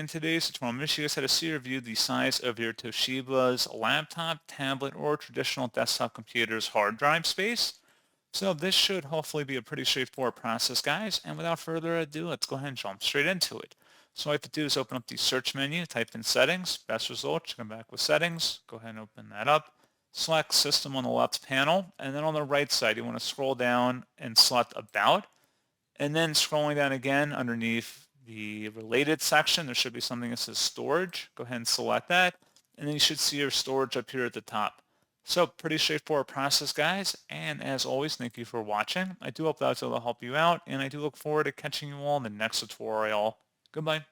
in today's tutorial, I'm going to show you guys how to see or view the size of your Toshiba's laptop, tablet, or traditional desktop computer's hard drive space. So this should hopefully be a pretty straightforward process, guys. And without further ado, let's go ahead and jump straight into it. So all you have to do is open up the search menu, type in settings, best results, come back with settings, go ahead and open that up. Select system on the left panel, and then on the right side, you want to scroll down and select about. And then scrolling down again underneath the related section, there should be something that says storage. Go ahead and select that. And then you should see your storage up here at the top. So pretty straightforward process, guys. And as always, thank you for watching. I do hope that was able to help you out. And I do look forward to catching you all in the next tutorial. Goodbye.